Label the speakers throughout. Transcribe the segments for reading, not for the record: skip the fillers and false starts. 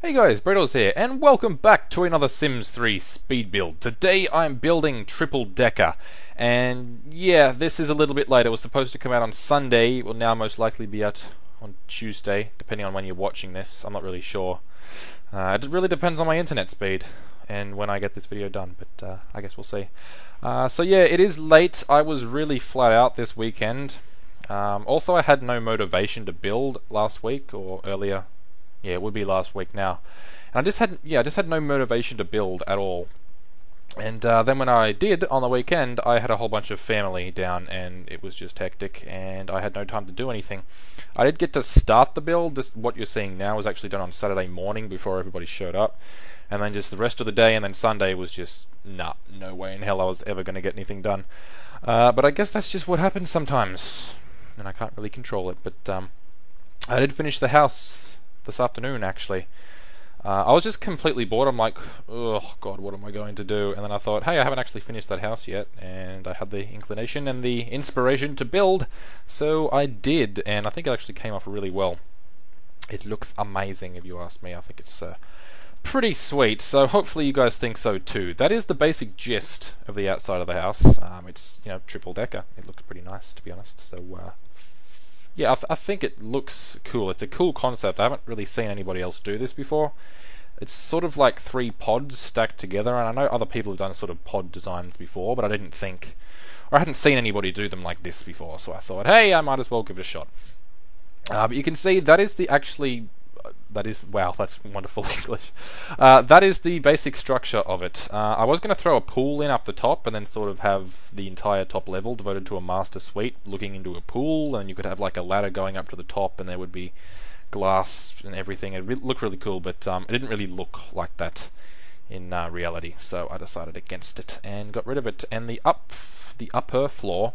Speaker 1: Hey guys, Bredos here, and welcome back to another Sims 3 speed build. Today I'm building Triple Decker, and yeah, this is a little bit late. It was supposed to come out on Sunday. It will now most likely be out on Tuesday, depending on when you're watching this. I'm not really sure. It really depends on my internet speed and when I get this video done, but I guess we'll see. So yeah, it is late. I was really flat out this weekend. Also, I had no motivation to build last week or earlier. Yeah, it would be last week now. And I just had no motivation to build at all. And then when I did on the weekend, I had a whole bunch of family down, and it was just hectic, and I had no time to do anything. I did get to start the build. What you're seeing now was actually done on Saturday morning before everybody showed up, and then just the rest of the day, and then Sunday was just no way in hell I was ever going to get anything done. But I guess that's just what happens sometimes, and I can't really control it. But I did finish the house this afternoon, actually. I was just completely bored. I'm like, oh god, what am I going to do? And then I thought, hey, I haven't actually finished that house yet, and I had the inclination and the inspiration to build, so I did, and I think it actually came off really well. It looks amazing, if you ask me. I think it's pretty sweet, so hopefully you guys think so too. That is the basic gist of the outside of the house. It's, triple decker. It looks pretty nice, to be honest, so yeah, I think it looks cool. It's a cool concept. I haven't really seen anybody else do this before. It's sort of like 3 pods stacked together, and I know other people have done sort of pod designs before, but I hadn't seen anybody do them like this before, so I thought, hey, I might as well give it a shot. But you can see that is wow, that's wonderful English. That is the basic structure of it. I was going to throw a pool in up the top and then sort of have the entire top level devoted to a master suite looking into a pool, and you could have like a ladder going up to the top, and there would be glass and everything. It would look really cool, but it didn't really look like that in reality, so I decided against it and got rid of it. And the upper floor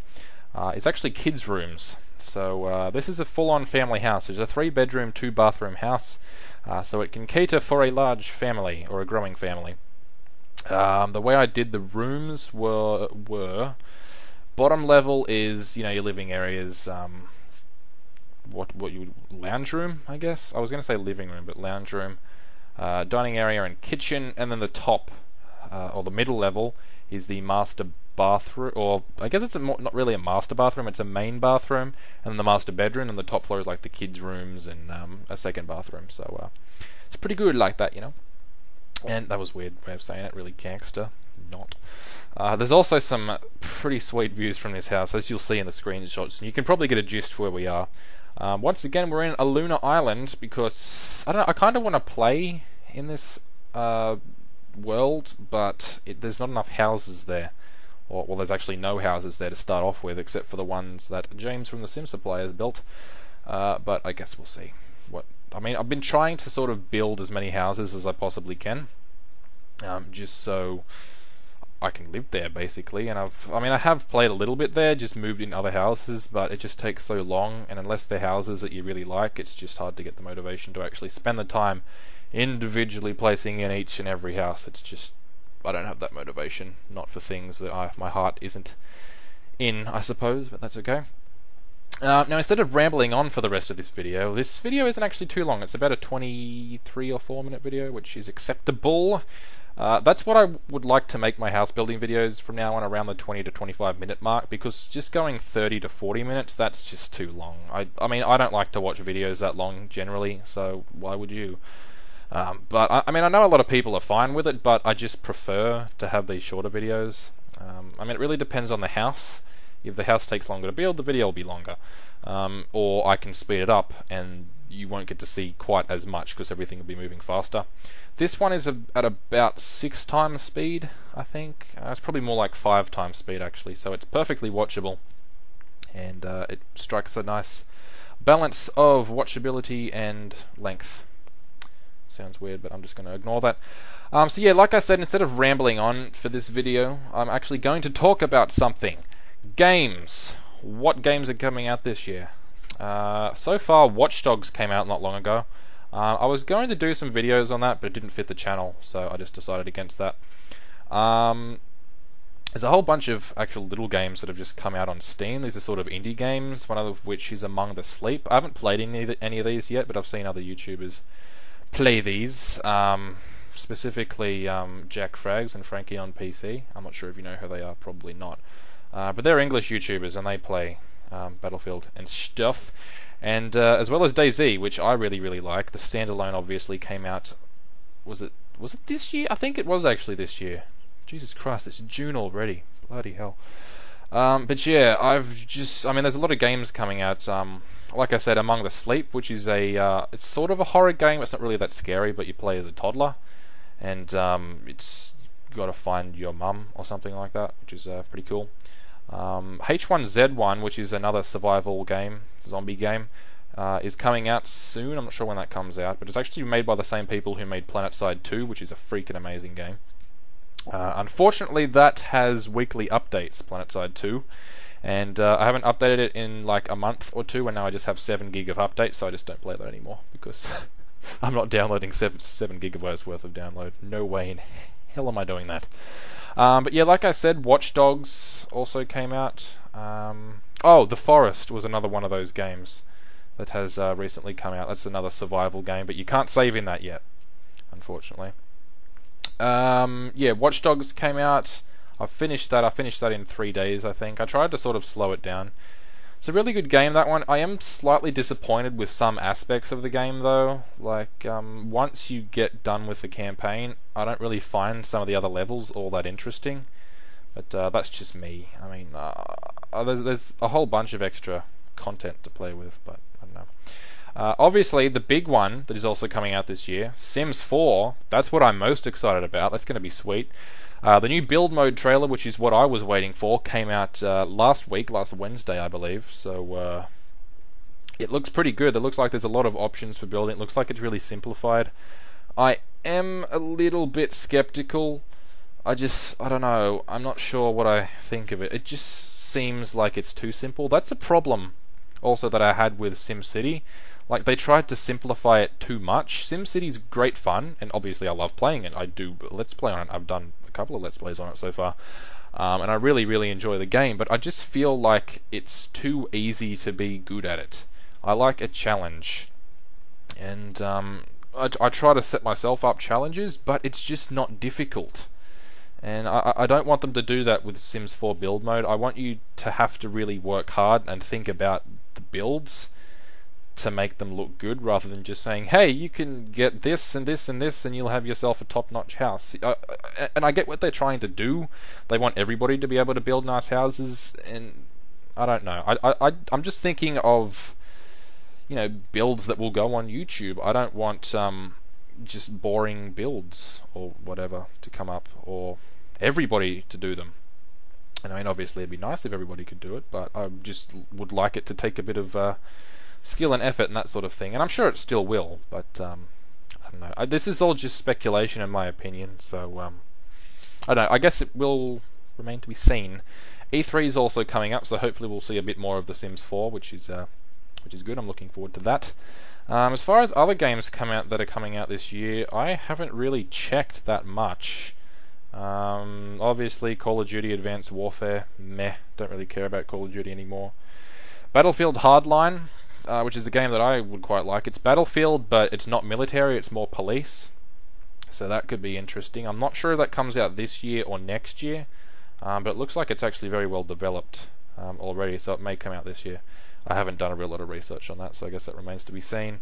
Speaker 1: is actually kids' rooms. So this is a full-on family house. It's a 3-bedroom, 2-bathroom house, so it can cater for a large family or a growing family. The way I did the rooms were bottom level is your living areas. What you would, lounge room, I guess. I was going to say living room, but lounge room, dining area, and kitchen. And then the top or the middle level is the master bathroom, or I guess it's not really a master bathroom, it's a main bathroom, and then the master bedroom, and the top floor is like the kids' rooms and a second bathroom. So it's pretty good like that, And that was a weird way of saying it, really gangster. Not. There's also some pretty sweet views from this house, as you'll see in the screenshots, and you can probably get a gist for where we are. Once again, we're in a lunar island because I kind of want to play in this world, but there's not enough houses there. Well, there's actually no houses there to start off with, except for the ones that James from the Sim Supply has built. But I guess we'll see. I've been trying to sort of build as many houses as I possibly can, just so I can live there, basically. And I have played a little bit there, just moved in other houses, but it just takes so long, and unless they're houses that you really like, it's just hard to get the motivation to actually spend the time individually placing in each and every house. It's just, I don't have that motivation, not for things that my heart isn't in, I suppose, but that's okay. Now, instead of rambling on for the rest of this video isn't actually too long. It's about a 23 or 4 minute video, which is acceptable. That's what I would like to make my house building videos from now on, around the 20 to 25 minute mark, because just going 30 to 40 minutes, that's just too long. I don't like to watch videos that long generally, so why would you? But I know a lot of people are fine with it, but I just prefer to have these shorter videos. It really depends on the house. If the house takes longer to build, the video will be longer. Or I can speed it up and you won't get to see quite as much because everything will be moving faster. This one is at about 6 times speed, I think. It's probably more like 5 times speed actually, so it's perfectly watchable. And it strikes a nice balance of watchability and length. Sounds weird, but I'm just going to ignore that. So yeah, like I said, instead of rambling on for this video, I'm actually going to talk about something. Games. What games are coming out this year? So far, Watch Dogs came out not long ago. I was going to do some videos on that, but it didn't fit the channel, so I just decided against that. There's a whole bunch of actual little games that have just come out on Steam. These are sort of indie games, one of which is Among the Sleep. I haven't played any of these yet, but I've seen other YouTubers play these. Specifically Jack Frags and Frankie on PC. I'm not sure if you know who they are, probably not. But they're English YouTubers and they play Battlefield and stuff. And as well as DayZ, which I really like. The standalone obviously came out. Was it this year? I think it was actually this year. Jesus Christ, it's June already. Bloody hell. But yeah, I mean, there's a lot of games coming out. Like I said, Among the Sleep, which is it's sort of a horror game. It's not really that scary, but you play as a toddler, and it's got to find your mum or something like that, which is pretty cool. H1Z1, which is another survival game, zombie game, is coming out soon. I'm not sure when that comes out, but it's actually made by the same people who made PlanetSide 2, which is a freaking amazing game. Unfortunately, that has weekly updates, PlanetSide 2, and I haven't updated it in like a month or two, and now I just have 7 gig of updates, so I just don't play that anymore, because I'm not downloading 7 gigabytes worth of download. No way in hell am I doing that. But yeah, like I said, Watch Dogs also came out. Oh, The Forest was another one of those games that has recently come out. That's another survival game, but you can't save in that yet, unfortunately. Yeah, Watch Dogs came out. I finished that in 3 days, I think. I tried to sort of slow it down. It's a really good game, that one. I am slightly disappointed with some aspects of the game, though. Like, once you get done with the campaign, I don't really find some of the other levels all that interesting. But that's just me. I mean, there's a whole bunch of extra content to play with, but I don't know. Obviously, the big one that is also coming out this year, Sims 4, that's what I'm most excited about. That's going to be sweet. The new build mode trailer, which is what I was waiting for, came out last Wednesday, I believe. So it looks pretty good. It looks like there's a lot of options for building. It looks like it's really simplified. I am a little bit skeptical. I don't know. I'm not sure what I think of it. It just seems like it's too simple. That's a problem also that I had with SimCity. Like, they tried to simplify it too much. SimCity's great fun, and obviously I love playing it. I do Let's Play on it. I've done a couple of Let's Plays on it so far. And I really enjoy the game, but I just feel like it's too easy to be good at it. I like a challenge. And I try to set myself up challenges, but it's just not difficult. And I don't want them to do that with Sims 4 build mode. I want you to have to really work hard and think about the builds to make them look good, rather than just saying, hey, you can get this and this and this and you'll have yourself a top-notch house. And I get what they're trying to do. They want everybody to be able to build nice houses, and I don't know. I'm just thinking of, you know, builds that will go on YouTube. I don't want just boring builds or whatever to come up, or everybody to do them. And I mean, obviously it'd be nice if everybody could do it, but I just would like it to take a bit of skill and effort and that sort of thing, and I'm sure it still will, but I don't know. This is all just speculation in my opinion, so I don't know. I guess it will remain to be seen. E3 is also coming up, so hopefully we'll see a bit more of The Sims 4, which is good. I'm looking forward to that. As far as other games that are coming out this year, I haven't really checked that much. Obviously, Call of Duty Advanced Warfare, meh. Don't really care about Call of Duty anymore. Battlefield Hardline, which is a game that I would quite like. It's Battlefield, but it's not military, it's more police. So that could be interesting. I'm not sure if that comes out this year or next year, but it looks like it's actually very well developed already, so it may come out this year. I haven't done a real lot of research on that, so I guess that remains to be seen.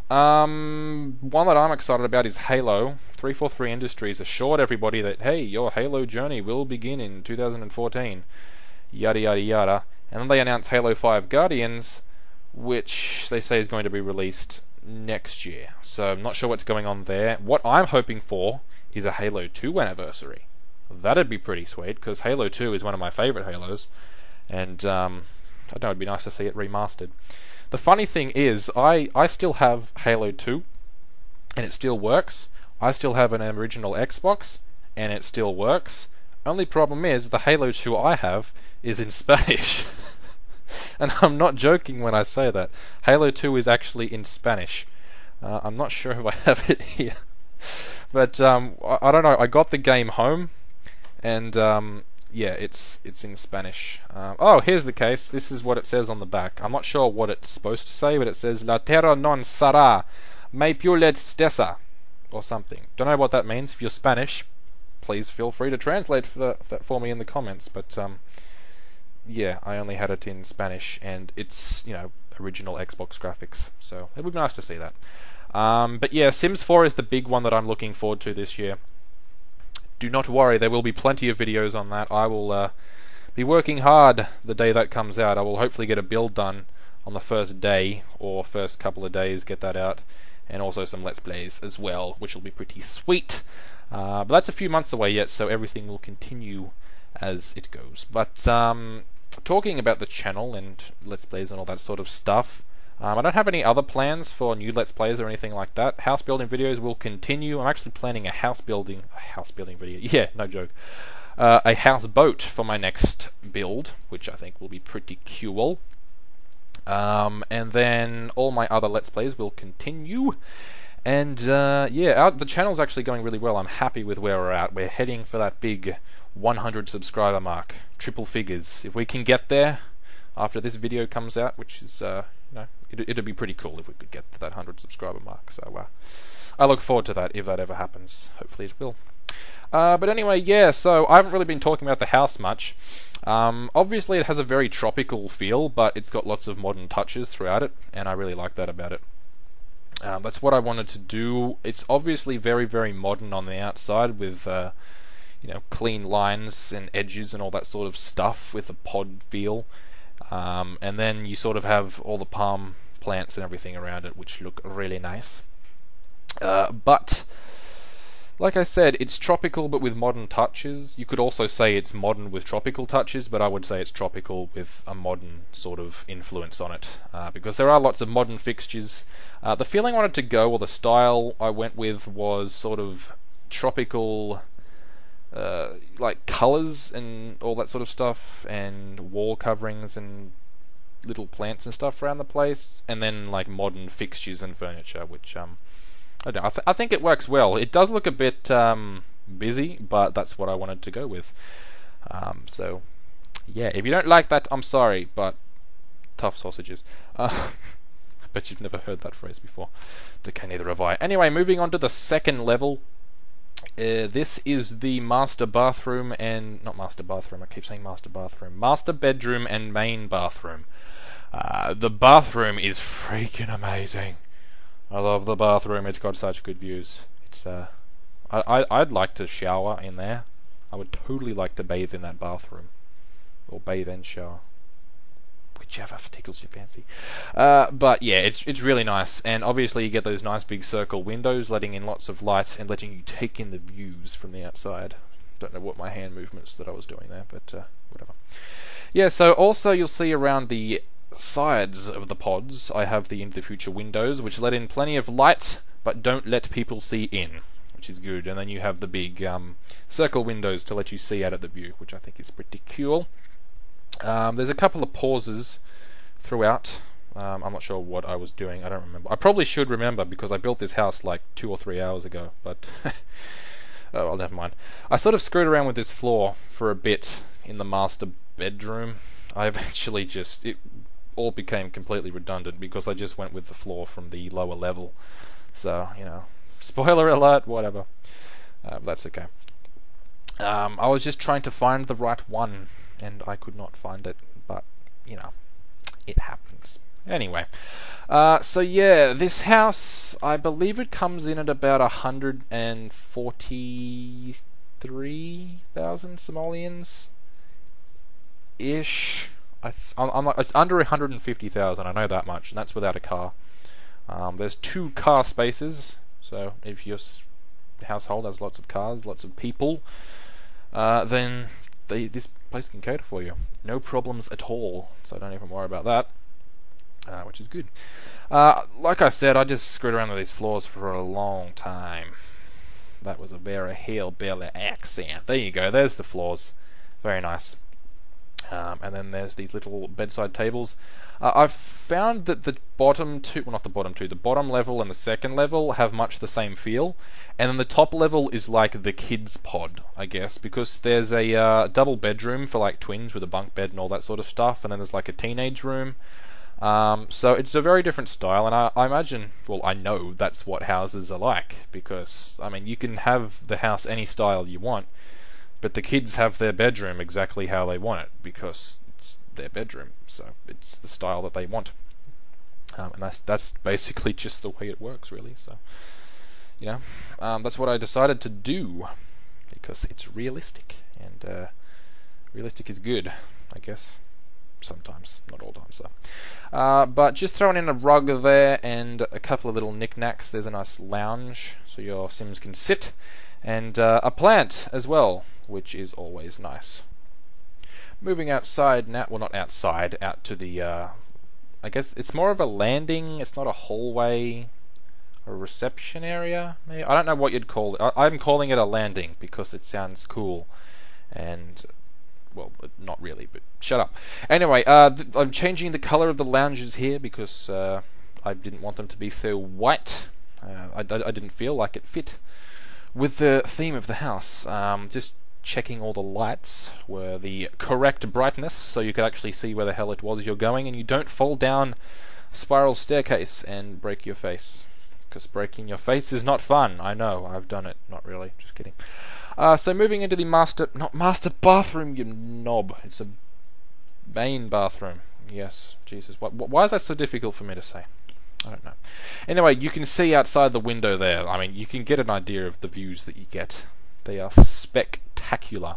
Speaker 1: One that I'm excited about is Halo. 343 Industries assured everybody that, hey, your Halo journey will begin in 2014. Yada yada yada. And then they announced Halo 5 Guardians, which they say is going to be released next year. So I'm not sure what's going on there. What I'm hoping for is a Halo 2 anniversary. That'd be pretty sweet, because Halo 2 is one of my favourite Halos, and I don't know, it'd be nice to see it remastered. The funny thing is, I still have Halo 2, and it still works. I still have an original Xbox, and it still works. Only problem is, the Halo 2 I have is in Spanish. And I'm not joking when I say that. Halo 2 is actually in Spanish. I'm not sure if I have it here. But I don't know, I got the game home, and yeah, it's in Spanish. Oh, here's the case. This is what it says on the back. I'm not sure what it's supposed to say, but it says La Terra non sarà Me puledes or something. Don't know what that means. If you're Spanish, please feel free to translate that for me in the comments. But yeah, I only had it in Spanish, and it's, you know, original Xbox graphics, so it would be nice to see that. But yeah, Sims 4 is the big one that I'm looking forward to this year. Do not worry, there will be plenty of videos on that. I will be working hard the day that comes out. I will hopefully get a build done on the first day, or first couple of days, get that out, and also some Let's Plays as well, which will be pretty sweet. But that's a few months away yet, so everything will continue as it goes. But talking about the channel and Let's Plays and all that sort of stuff, I don't have any other plans for new Let's Plays or anything like that. House building videos will continue. I'm actually planning a house building video. Yeah, no joke. A houseboat for my next build, which I think will be pretty cool. And then all my other Let's Plays will continue. And yeah, the channel's actually going really well. I'm happy with where we're at. We're heading for that big 100 subscriber mark. Triple figures. If we can get there after this video comes out, which is, you know, it'd be pretty cool if we could get to that 100 subscriber mark. So I look forward to that if that ever happens. Hopefully it will. But anyway, yeah, so I haven't really been talking about the house much. Obviously it has a very tropical feel, but it's got lots of modern touches throughout it, and I really like that about it. That's what I wanted to do. It's obviously very, very modern on the outside with, you know, clean lines and edges and all that sort of stuff with a pod feel. And then you sort of have all the palm plants and everything around it, which look really nice. But like I said, it's tropical but with modern touches. You could also say it's modern with tropical touches, but I would say it's tropical with a modern sort of influence on it, because there are lots of modern fixtures. The feeling I wanted to go, or the style I went with, was sort of tropical, like colours and all that sort of stuff, and wall coverings and little plants and stuff around the place, and then like modern fixtures and furniture, which I don't know, I think it works well. It does look a bit busy, but that's what I wanted to go with. So yeah, if you don't like that, I'm sorry, but tough sausages. I bet you've never heard that phrase before. Okay, neither have I. Anyway, moving on to the second level. This is the master bathroom and... not master bathroom, I keep saying master bathroom. Master bedroom and main bathroom. The bathroom is freaking amazing. I love the bathroom, it's got such good views. It's I'd like to shower in there. I would totally like to bathe in that bathroom. Or bathe and shower. Whichever tickles your fancy. But yeah, it's really nice, and obviously you get those nice big circle windows letting in lots of light and letting you take in the views from the outside. Don't know what my hand movements that I was doing there, but whatever. Yeah, so also you'll see around the sides of the pods I have the Into the Future windows, which let in plenty of light but don't let people see in, which is good. And then you have the big circle windows to let you see out of the view, which I think is pretty cool. There's a couple of pauses throughout. I'm not sure what I was doing, I don't remember. I probably should remember because I built this house like 2 or 3 hours ago, but oh well, never mind. I sort of screwed around with this floor for a bit in the master bedroom. I eventually just... it all became completely redundant because I just went with the floor from the lower level. So, you know, spoiler alert, whatever. That's okay. I was just trying to find the right one, and I could not find it, but, you know, it happens. Anyway, so yeah, this house, I believe it comes in at about 143,000 simoleons-ish. I'm like, it's under 150,000, I know that much, and that's without a car. There's 2 car spaces, so if your household has lots of cars, lots of people, then this place can cater for you. No problems at all, so don't even worry about that, which is good. Like I said, I just screwed around with these floors for a long time. That was a very hillbilly accent. There you go, there's the floors. Very nice. And then there's these little bedside tables. I've found that the bottom two, well, not the bottom two, the bottom level and the second level have much the same feel, and then the top level is like the kids' pod, I guess, because there's a double bedroom for like twins with a bunk bed and all that sort of stuff, and then there's like a teenage room, So it's a very different style, and I imagine, well, I know that's what houses are like, because, I mean, you can have the house any style you want, but the kids have their bedroom exactly how they want it, because it's their bedroom, so it's the style that they want. And that's basically just the way it works, really, so, you know, that's what I decided to do, because it's realistic, and realistic is good, I guess. Sometimes, not all times though. But just throwing in a rug there and a couple of little knickknacks. There's a nice lounge so your Sims can sit, and a plant as well, which is always nice. Moving outside now, well, not outside, out to the, I guess it's more of a landing, it's not a hallway, a reception area, maybe? I don't know what you'd call it. I'm calling it a landing because it sounds cool, and well, not really, but shut up. Anyway, I'm changing the colour of the lounges here because I didn't want them to be so white. I didn't feel like it fit with the theme of the house. Just checking all the lights were the correct brightness so you could actually see where the hell it was you're going, and you don't fall down a spiral staircase and break your face. Because breaking your face is not fun. I know, I've done it. Not really, just kidding. So moving into the not master bathroom, you knob. It's a main bathroom. Yes, Jesus. Why is that so difficult for me to say? I don't know. Anyway, you can see outside the window there. I mean, you can get an idea of the views that you get. They are spectacular.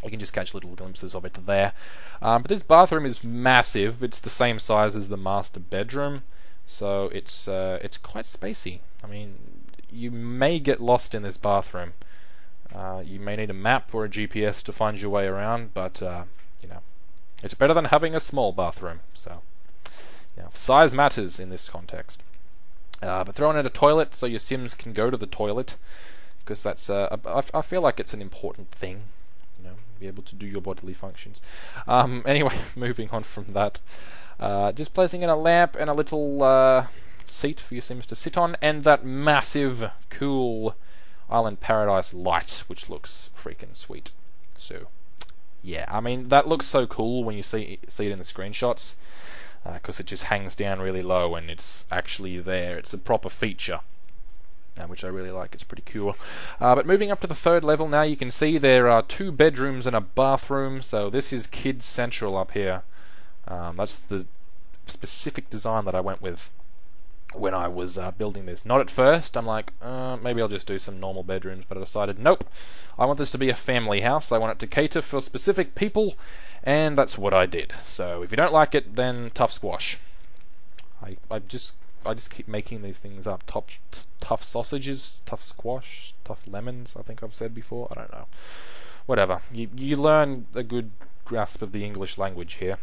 Speaker 1: You can just catch little glimpses of it there. But this bathroom is massive. It's the same size as the master bedroom, so it's quite spacey. I mean, you may get lost in this bathroom. You may need a map or a GPS to find your way around, but you know, it's better than having a small bathroom. So, you know, size matters in this context. But throwing in a toilet so your Sims can go to the toilet, because that's I feel like it's an important thing. You know, be able to do your bodily functions. Anyway, moving on from that, just placing in a lamp and a little seat for your Sims to sit on, and that massive, cool Island Paradise light, which looks freaking sweet. So, yeah, I mean, that looks so cool when you see it in the screenshots, because it just hangs down really low and it's actually there. It's a proper feature, which I really like. It's pretty cool. But moving up to the third level now, you can see there are 2 bedrooms and a bathroom, so this is Kids Central up here. That's the specific design that I went with when I was building this. Not at first, I'm like, maybe I'll just do some normal bedrooms, but I decided, nope, I want this to be a family house. I want it to cater for specific people, and that's what I did. So if you don't like it, then tough squash. I just keep making these things up. Tough sausages, tough squash, tough lemons, I think I've said before. I don't know. Whatever. You learn a good grasp of the English language here.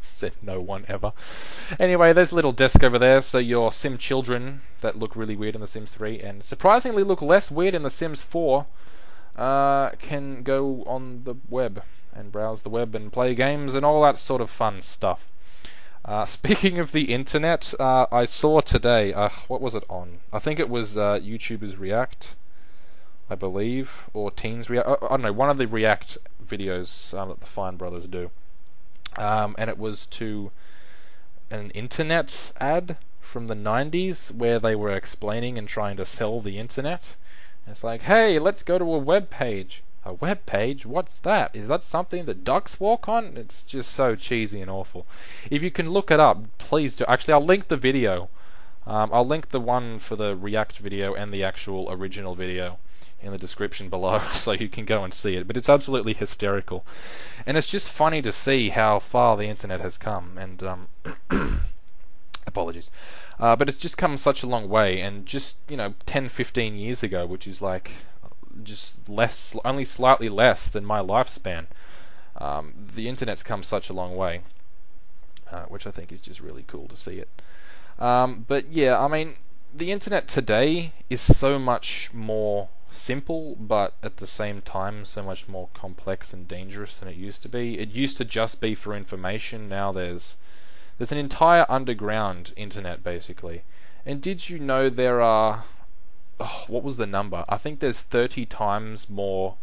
Speaker 1: Said no one ever. Anyway, there's a little desk over there, so your Sim children that look really weird in The Sims 3 and surprisingly look less weird in The Sims 4 can go on the web and browse the web and play games and all that sort of fun stuff. Speaking of the internet, I saw today, what was it on? I think it was YouTubers React, I believe, or Teens React. I don't know, one of the React videos that the Fine Brothers do. And it was to an internet ad from the 90s where they were explaining and trying to sell the internet. And it's like, hey, let's go to a web page. A web page? What's that? Is that something that ducks walk on? It's just so cheesy and awful. If you can look it up, please do. Actually, I'll link the video. I'll link the one for the React video and the actual original video in the description below, so you can go and see it. But it's absolutely hysterical, and it's just funny to see how far the internet has come. And apologies, but it's just come such a long way. And just 10-15 years ago, which is like just only slightly less than my lifespan, the internet's come such a long way, which I think is just really cool to see it. But yeah, I mean, the internet today is so much more simple, but at the same time so much more complex and dangerous than it used to be. It used to just be for information. Now there's an entire underground internet, basically. And did you know there are what was the number? I think there's 30 times more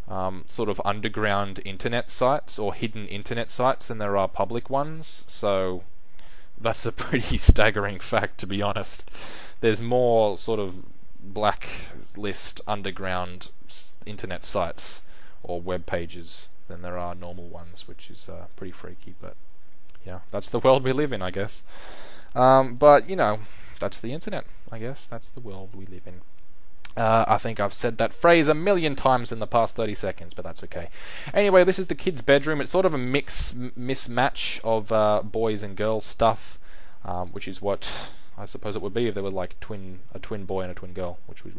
Speaker 1: sort of underground internet sites or hidden internet sites than there are public ones. So that's a pretty staggering fact, to be honest. There's more sort of blacklist underground internet sites or web pages than there are normal ones, which is pretty freaky. But yeah, that's the world we live in, I guess. But you know, that's the internet, I guess. That's the world we live in. I think I've said that phrase a million times in the past 30 seconds, but that's okay. Anyway, this is the kids' bedroom. It's sort of a mismatch of boys and girls stuff, which is what I suppose it would be if there were like a twin boy and a twin girl, which was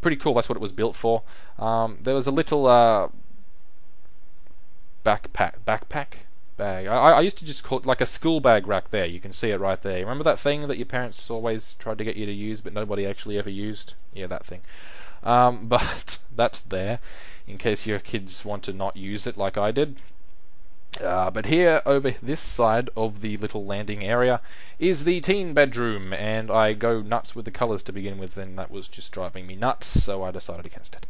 Speaker 1: pretty cool. That's what it was built for. There was a little backpack bag. I used to just call it like a school bag rack there. You can see it right there. Remember that thing that your parents always tried to get you to use but nobody actually ever used? Yeah, that thing. But that's there in case your kids want to not use it like I did. But here, over this side of the little landing area, is the teen bedroom, and I go nuts with the colours to begin with, and that was just driving me nuts, so I decided against it.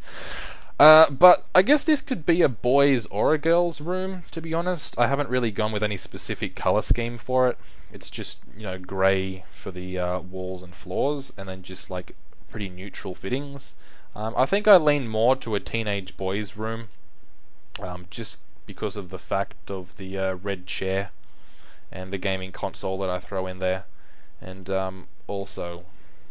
Speaker 1: But I guess this could be a boy's or a girl's room, to be honest. I haven't really gone with any specific colour scheme for it. It's just, you know, grey for the walls and floors, and then just like pretty neutral fittings. I think I lean more to a teenage boy's room, just because of the fact of the red chair and the gaming console that I throw in there, and also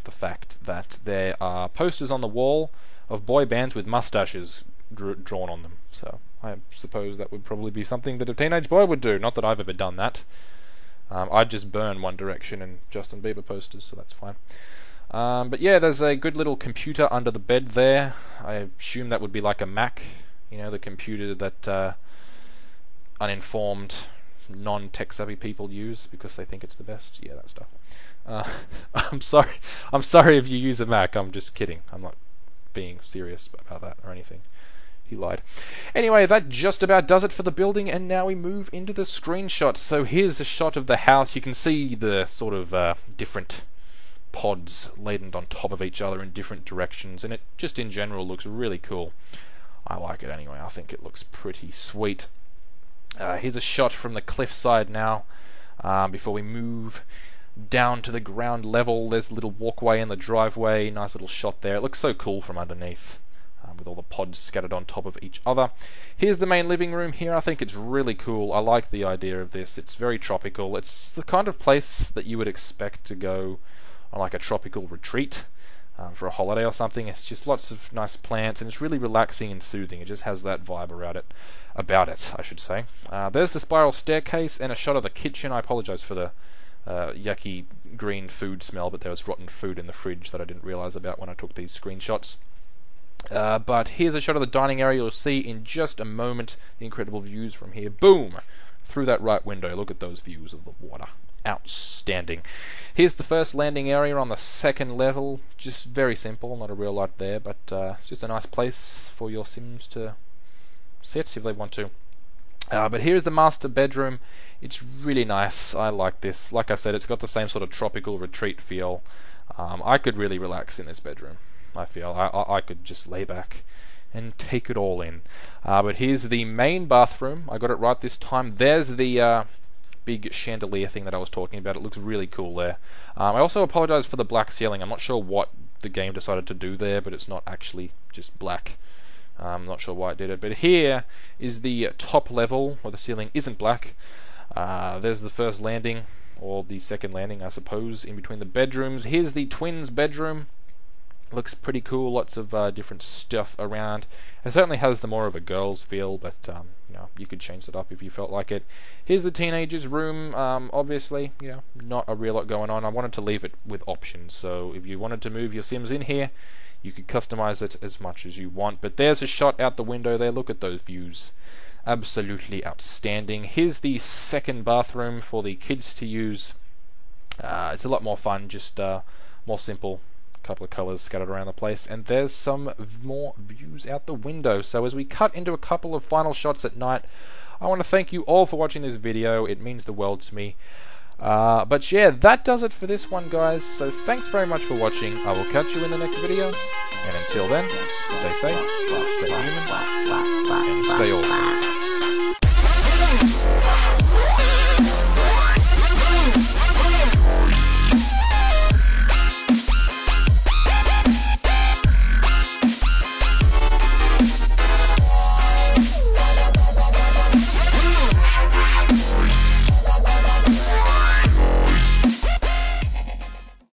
Speaker 1: the fact that there are posters on the wall of boy bands with mustaches drawn on them. So I suppose that would probably be something that a teenage boy would do. Not that I've ever done that. I'd just burn One Direction and Justin Bieber posters, so that's fine. But yeah, there's a good little computer under the bed there. I assume that would be like a Mac, you know, the computer that uninformed, non-tech savvy people use because they think it's the best. Yeah, that stuff. I'm sorry if you use a Mac. I'm just kidding. I'm not being serious about that or anything. He lied. Anyway, that just about does it for the building, and now we move into the screenshots. So here's a shot of the house. You can see the sort of different pods laden on top of each other in different directions, and it just in general looks really cool. I like it anyway. I think it looks pretty sweet. Here's a shot from the cliffside now, before we move down to the ground level. There's a little walkway in the driveway. Nice little shot there. It looks so cool from underneath, with all the pods scattered on top of each other. Here's the main living room here. I think it's really cool. I like the idea of this. It's very tropical. It's the kind of place that you would expect to go on like a tropical retreat for a holiday or something. It's just lots of nice plants, and it's really relaxing and soothing. It just has that vibe about it, I should say. There's the spiral staircase and a shot of the kitchen. I apologize for the yucky green food smell, but there was rotten food in the fridge that I didn't realize about when I took these screenshots. But here's a shot of the dining area. You'll see in just a moment the incredible views from here. Boom! Through that right window. Look at those views of the water. Outstanding. Here's the first landing area on the second level. Just very simple, not a real lot there, but it's just a nice place for your Sims to sit if they want to. But here's the master bedroom. It's really nice. I like this. Like I said, it's got the same sort of tropical retreat feel. I could really relax in this bedroom. I feel I could just lay back and take it all in. But here's the main bathroom. I got it right this time. There's the big chandelier thing that I was talking about. It looks really cool there. I also apologize for the black ceiling. I'm not sure what the game decided to do there, but it's not actually just black. I'm not sure why it did it. But here is the top level where the ceiling isn't black. There's the first landing, or the second landing, I suppose, in between the bedrooms. Here's the twins' bedroom. Looks pretty cool. Lots of different stuff around. It certainly has the more of a girl's feel, but you know, you could change it up if you felt like it. Here's the teenagers' room. Obviously, you know, not a real lot going on. I wanted to leave it with options, so if you wanted to move your Sims in here, you could customize it as much as you want. But there's a shot out the window there. Look at those views. Absolutely outstanding. Here's the second bathroom for the kids to use. It's a lot more fun, just more simple. Couple of colours scattered around the place, and there's some more views out the window. So as we cut into a couple of final shots at night, I want to thank you all for watching this video. It means the world to me. But yeah, that does it for this one, guys. So thanks very much for watching. I will catch you in the next video. And until then, stay safe, stay human, and stay awesome.